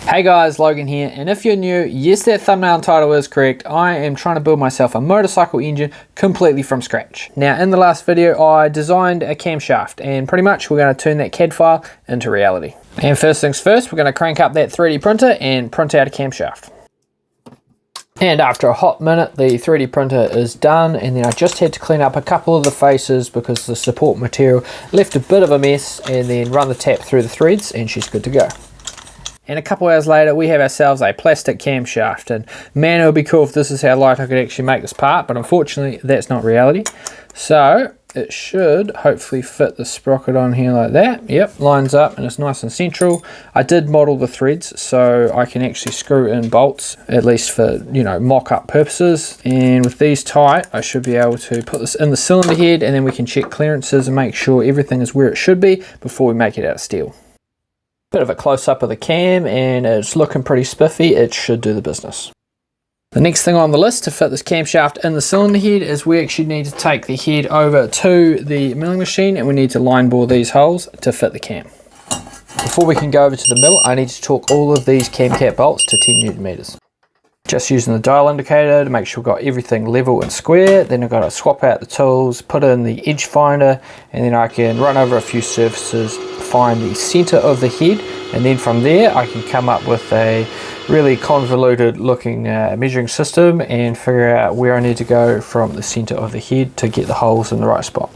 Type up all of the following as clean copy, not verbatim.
Hey guys, Logan here, and if you're new, yes, that thumbnail and title is correct. I am trying to build myself a motorcycle engine completely from scratch. Now, in the last video, I designed a camshaft, and pretty much we're going to turn that CAD file into reality. And first things first, we're going to crank up that 3D printer and print out a camshaft. And after a hot minute, the 3D printer is done, and then I just had to clean up a couple of the faces because the support material left a bit of a mess, and then run the tap through the threads, and she's good to go. And a couple hours later, we have ourselves a plastic camshaft, and man, it would be cool if this is how light I could actually make this part, but unfortunately that's not reality. So it should hopefully fit the sprocket on here like that. Yep, lines up and it's nice and central. I did model the threads so I can actually screw in bolts, at least for, you know, mock-up purposes. And with these tight, I should be able to put this in the cylinder head, and then we can check clearances and make sure everything is where it should be before we make it out of steel. Bit of a close-up of the cam, and it's looking pretty spiffy. It should do the business. The next thing on the list to fit this camshaft in the cylinder head is we actually need to take the head over to the milling machine, and we need to line bore these holes to fit the cam. Before we can go over to the mill, I need to torque all of these cam cap bolts to 10 Newton meters. Just using the dial indicator to make sure we've got everything level and square. Then I've got to swap out the tools, put in the edge finder, and then I can run over a few surfaces, find the center of the head, and then from there I can come up with a really convoluted looking measuring system and figure out where I need to go from the center of the head to get the holes in the right spot.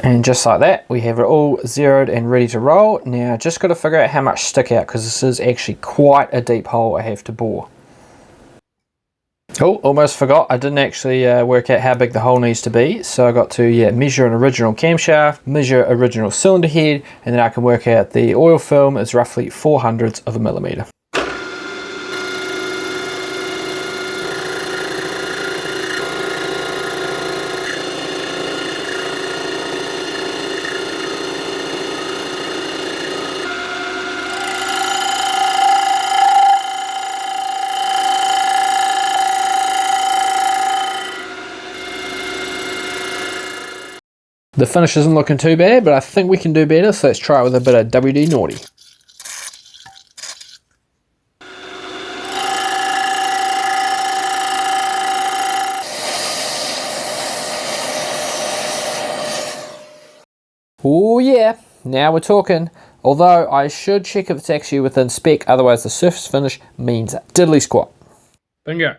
And just like that, we have it all zeroed and ready to roll. Now, just got to figure out how much stick out, because this is actually quite a deep hole I have to bore. Oh, almost forgot, I didn't actually work out how big the hole needs to be. So I got to measure an original camshaft, measure original cylinder head, and then I can work out the oil film is roughly 0.04 of a millimeter. The finish isn't looking too bad, but I think we can do better, so let's try it with a bit of WD naughty. Oh yeah, now we're talking. Although I should check if it's actually within spec, otherwise the surface finish means diddly squat. Bingo.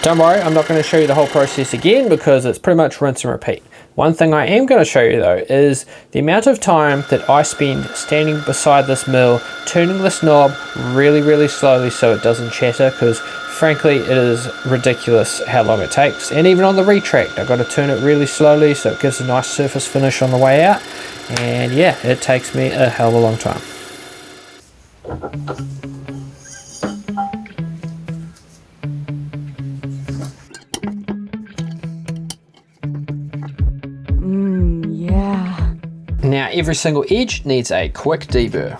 Don't worry, I'm not going to show you the whole process again because it's pretty much rinse and repeat. One thing I am going to show you though is the amount of time that I spend standing beside this mill, turning this knob really slowly so it doesn't chatter, because frankly it is ridiculous how long it takes. And even on the retract, I've got to turn it really slowly so it gives a nice surface finish on the way out. And yeah, it takes me a hell of a long time. Yeah. Now every single edge needs a quick deburr.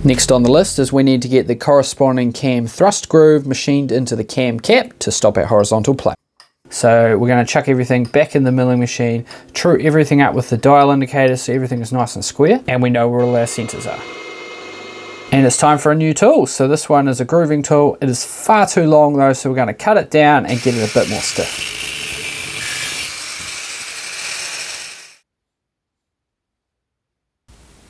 Next on the list is we need to get the corresponding cam thrust groove machined into the cam cap to stop our horizontal plate. So we're going to chuck everything back in the milling machine, true everything up with the dial indicator so everything is nice and square, and we know where all our centers are. And it's time for a new tool. So this one is a grooving tool. It is far too long though, so we're going to cut it down and get it a bit more stiff.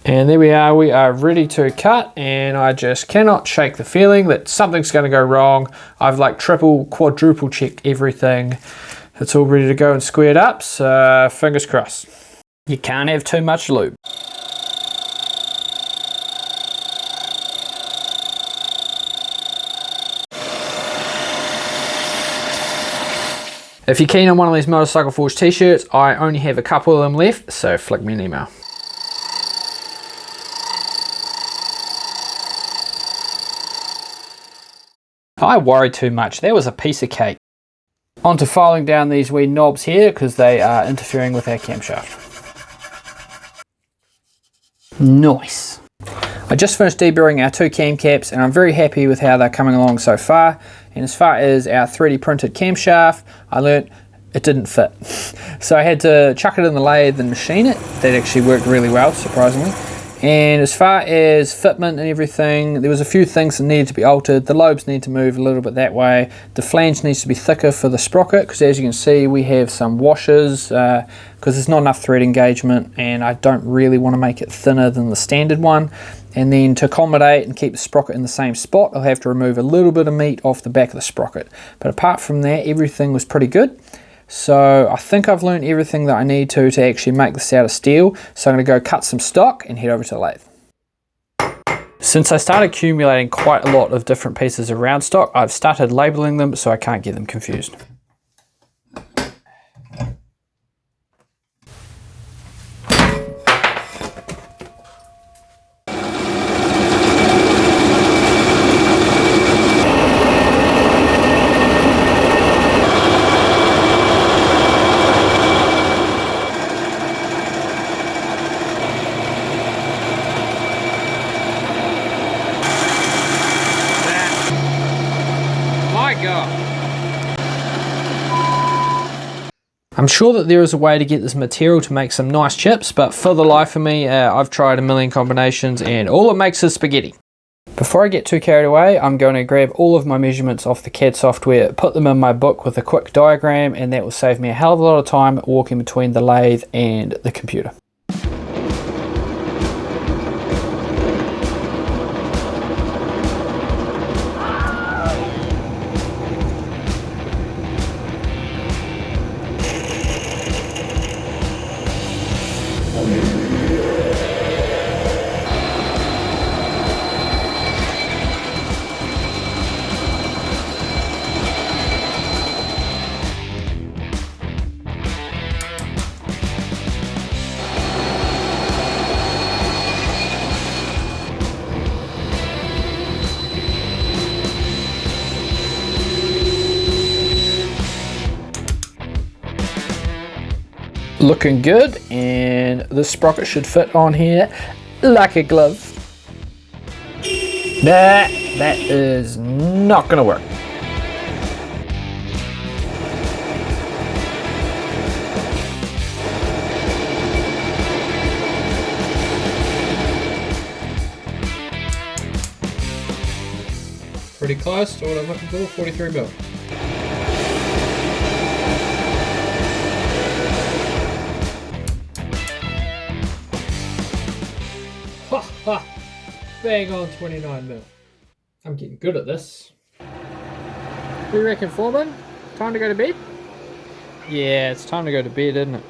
And there we are ready to cut, and I just cannot shake the feeling that something's going to go wrong. I've like triple, quadruple checked everything. It's all ready to go and squared up, so fingers crossed. You can't have too much lube. If you're keen on one of these Motorcycle Forge t-shirts, I only have a couple of them left, so flick me an email. I worried too much. That was a piece of cake. On to filing down these wee knobs here because they are interfering with our camshaft. Nice. I just finished deburring our 2 cam caps and I'm very happy with how they're coming along so far. And as far as our 3D printed camshaft, I learnt it didn't fit. So I had to chuck it in the lathe and machine it. That actually worked really well, surprisingly. And as far as fitment and everything, there was a few things that needed to be altered. The lobes need to move a little bit that way. The flange needs to be thicker for the sprocket, because as you can see, we have some washers, because there's not enough thread engagement, and I don't really want to make it thinner than the standard one. And then to accommodate and keep the sprocket in the same spot, I'll have to remove a little bit of meat off the back of the sprocket. But apart from that, everything was pretty good. So I think I've learned everything that I need to actually make this out of steel. So I'm going to go cut some stock and head over to the lathe. Since I started accumulating quite a lot of different pieces of round stock, I've started labeling them so I can't get them confused. I'm sure that there is a way to get this material to make some nice chips, but for the life of me, I've tried a million combinations and all it makes is spaghetti. Before I get too carried away, I'm going to grab all of my measurements off the CAD software, put them in my book with a quick diagram, and that will save me a hell of a lot of time walking between the lathe and the computer. Looking good, and this sprocket should fit on here like a glove. Nah, that is not gonna work. Pretty close to what I'm looking for, 43 mil. Ha! Bang on 29 mil. I'm getting good at this. What do you reckon, Foreman? Time to go to bed? Yeah, it's time to go to bed, isn't it?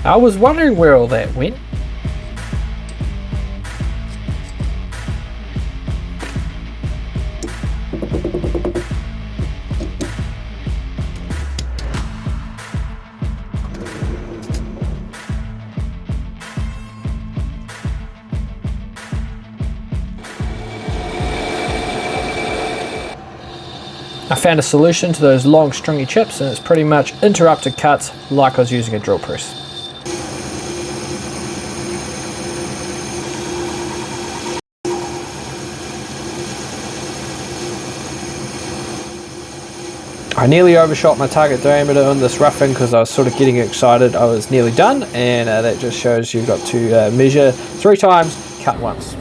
I was wondering where all that went. I found a solution to those long stringy chips, and it's pretty much interrupted cuts like I was using a drill press. I I nearly overshot my target diameter on this roughing because I was sort of getting excited. I was nearly done, and that just shows you've got to measure 3 times, cut once.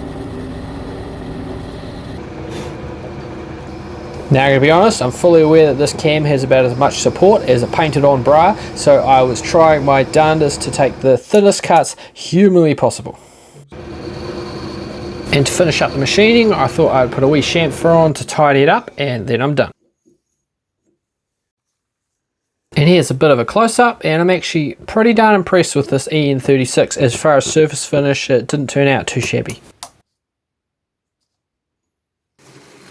Now, I'm going to be honest, I'm fully aware that this cam has about as much support as a painted on bra, so I was trying my darndest to take the thinnest cuts humanly possible. And to finish up the machining, I thought I'd put a wee chamfer on to tidy it up, and then I'm done. And here's a bit of a close-up, and I'm actually pretty darn impressed with this EN36. As far as surface finish, it didn't turn out too shabby.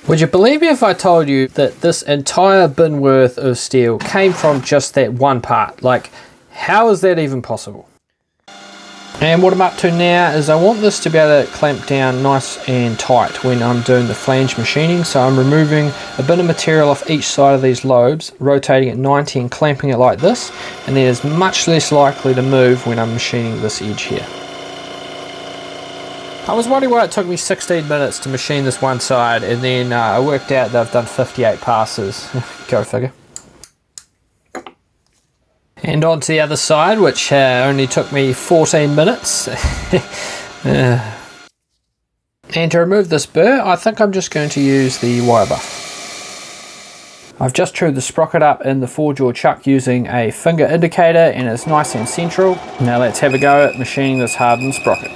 Would you believe me if I told you that this entire bin worth of steel came from just that one part? Like, how is that even possible? And what I'm up to now is I want this to be able to clamp down nice and tight when I'm doing the flange machining. So I'm removing a bit of material off each side of these lobes, rotating at 90 and clamping it like this, and then it's much less likely to move when I'm machining this edge here. I was wondering why it took me 16 minutes to machine this one side, and then I worked out that I've done 58 passes. Go figure. And on to the other side, which only took me 14 minutes. And to remove this burr, I think I'm just going to use the wire buff. I've just trued the sprocket up in the 4-jaw chuck using a finger indicator, and it's nice and central. Now let's have a go at machining this hardened sprocket.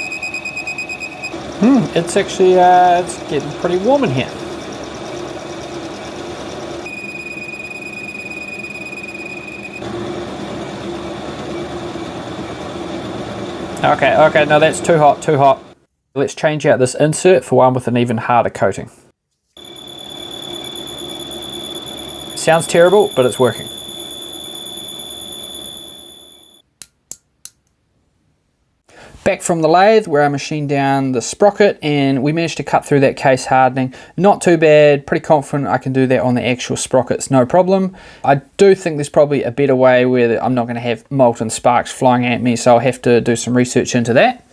It's actually it's getting pretty warm in here. Okay, no, that's too hot, too hot. Let's change out this insert for one with an even harder coating. Sounds terrible, but it's working. Back from the lathe where I machined down the sprocket, and we managed to cut through that case hardening. Not too bad, pretty confident I can do that on the actual sprockets, no problem. I do think there's probably a better way where I'm not going to have molten sparks flying at me, so I'll have to do some research into that.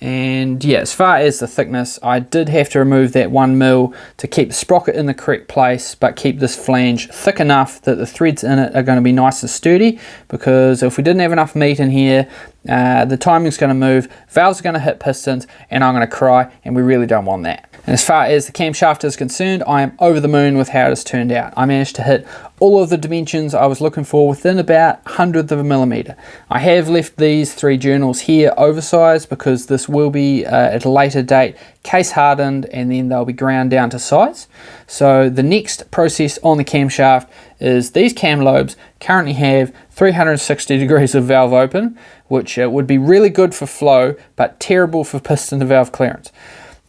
And yeah, as far as the thickness, I did have to remove that 1mm to keep the sprocket in the correct place, but keep this flange thick enough that the threads in it are going to be nice and sturdy, because if we didn't have enough meat in here, the timing's going to move, valves are going to hit pistons, and I'm going to cry, and we really don't want that. And as far as the camshaft is concerned, I am over the moon with how it has turned out. I managed to hit all of the dimensions I was looking for within about 100th of a millimeter. I have left these 3 journals here oversized because this will be at a later date case hardened, and then they'll be ground down to size. So the next process on the camshaft is these cam lobes currently have 360 degrees of valve open, which would be really good for flow but terrible for piston to valve clearance.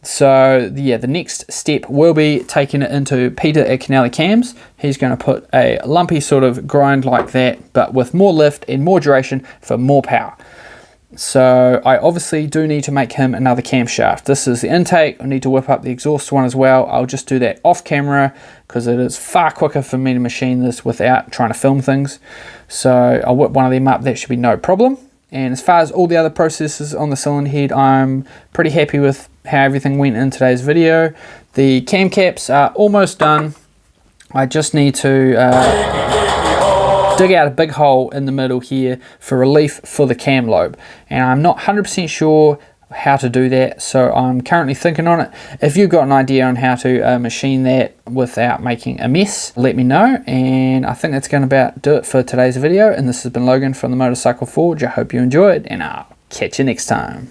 So yeah, the next step will be taking it into Peter at Canelli Cams. He's going to put a lumpy sort of grind like that, but with more lift and more duration for more power. So I obviously do need to make him another camshaft. This is the intake. I need to whip up the exhaust one as well. I'll just do that off camera because it is far quicker for me to machine this without trying to film things. So I'll whip one of them up. That should be no problem. And as far as all the other processes on the cylinder head, I'm pretty happy with how everything went in today's video. The cam caps are almost done. I just need to dig out a big hole in the middle here for relief for the cam lobe. And I'm not 100% sure how to do that, so I'm currently thinking on it. If you've got an idea on how to machine that without making a mess, let me know. And I think that's going to about do it for today's video, and this has been Logan from the Motorcycle Forge. I hope you enjoyed, and I'll catch you next time.